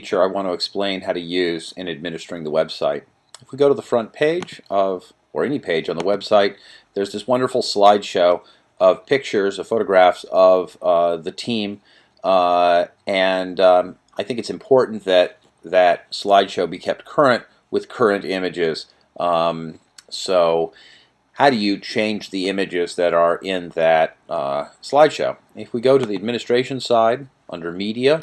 feature I want to explain how to use in administering the website. If we go to the front page of, or any page on the website, there's this wonderful slideshow of pictures, of photographs of the team, and I think it's important that that slideshow be kept current with current images. So how do you change the images that are in that slideshow? If we go to the administration side, under Media,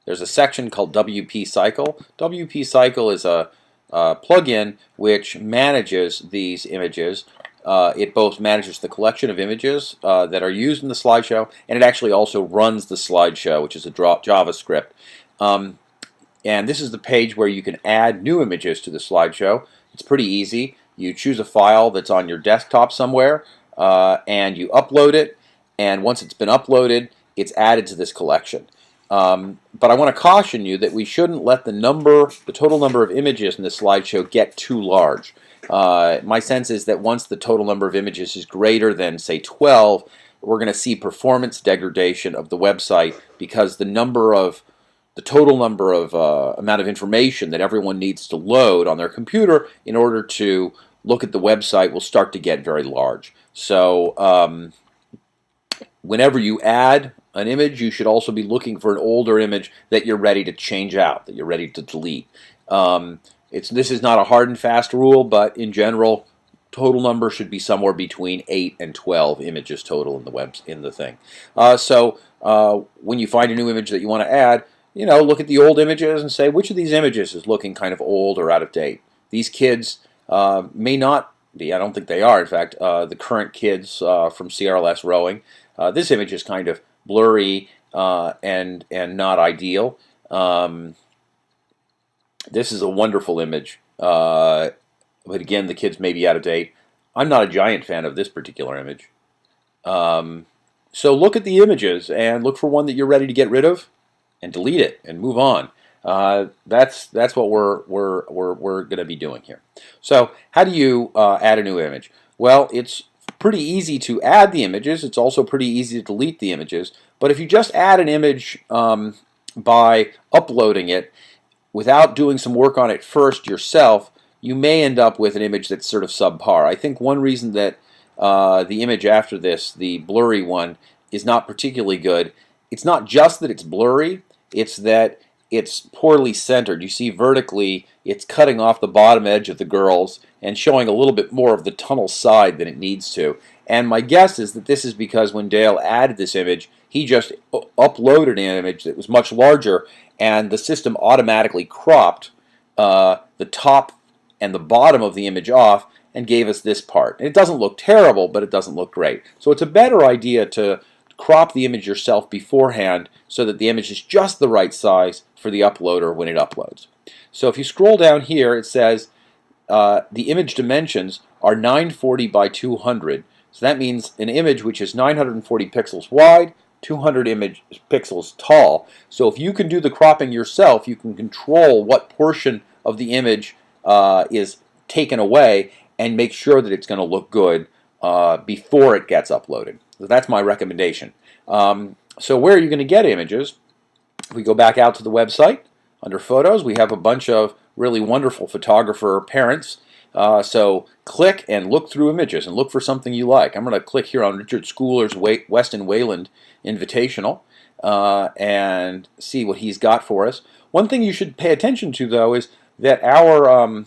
there's a section called WP Cycle. WP Cycle is a plugin which manages these images. It both manages the collection of images that are used in the slideshow, and it actually also runs the slideshow, which is a JavaScript. And this is the page where you can add new images to the slideshow. It's pretty easy. You choose a file that's on your desktop somewhere, and you upload it, and once it's been uploaded, it's added to this collection. But I want to caution you that we shouldn't let the total number of images in this slideshow get too large. My sense is that once the total number of images is greater than, say, 12, we're going to see performance degradation of the website because the total number of amount of information that everyone needs to load on their computer in order to look at the website will start to get very large. So whenever you add an image, you should also be looking for an older image that you're ready to change out, that you're ready to delete. This is not a hard and fast rule, but in general, total number should be somewhere between 8 and 12 images total in the thing. So when you find a new image that you want to add, look at the old images and say, which of these images is looking kind of old or out of date? These kids may not be, I don't think they are, in fact, the current kids from crlsrowing. This image is kind of blurry and not ideal. This is a wonderful image, but again, the kids may be out of date. I'm not a giant fan of this particular image. So look at the images and look for one that you're ready to get rid of, and delete it and move on. That's what we're going to be doing here. So how do you add a new image? Well, it's pretty easy to add the images. It's also pretty easy to delete the images. But if you just add an image by uploading it without doing some work on it first yourself, you may end up with an image that's sort of subpar. I think one reason that the image after this, the blurry one, is not particularly good, it's not just that it's blurry, it's that it's poorly centered. You see vertically it's cutting off the bottom edge of the girls and showing a little bit more of the tunnel side than it needs to. And my guess is that this is because when Dale added this image, he just uploaded an image that was much larger, and the system automatically cropped the top and the bottom of the image off and gave us this part. And it doesn't look terrible, but it doesn't look great. So it's a better idea to crop the image yourself beforehand so that the image is just the right size for the uploader when it uploads. So if you scroll down here, it says the image dimensions are 940 by 200. So that means an image which is 940 pixels wide, 200 pixels tall. So if you can do the cropping yourself, you can control what portion of the image is taken away and make sure that it's going to look good before it gets uploaded. So that's my recommendation. So where are you going to get images? If we go back out to the website, under Photos, we have a bunch of really wonderful photographer parents. So click and look through images and look for something you like. I'm going to click here on Richard Schooler's Weston Wayland Invitational and see what he's got for us. One thing you should pay attention to, though, is that our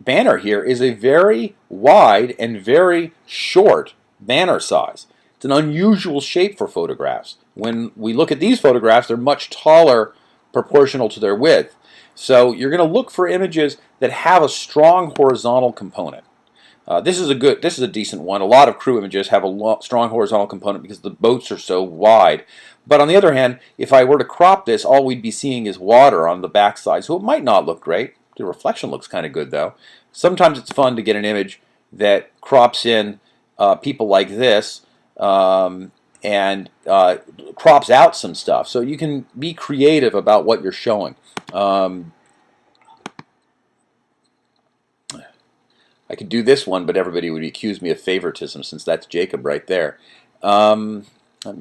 banner here is a very wide and very short banner size. It's an unusual shape for photographs. When we look at these photographs, they're much taller proportional to their width. So you're going to look for images that have a strong horizontal component. This is a decent one. A lot of crew images have a strong horizontal component because the boats are so wide. But on the other hand, if I were to crop this, all we'd be seeing is water on the backside, so it might not look great. The reflection looks kind of good, though. Sometimes it's fun to get an image that crops in people like this and crops out some stuff. So you can be creative about what you're showing. I could do this one, but everybody would accuse me of favoritism since that's Jacob right there.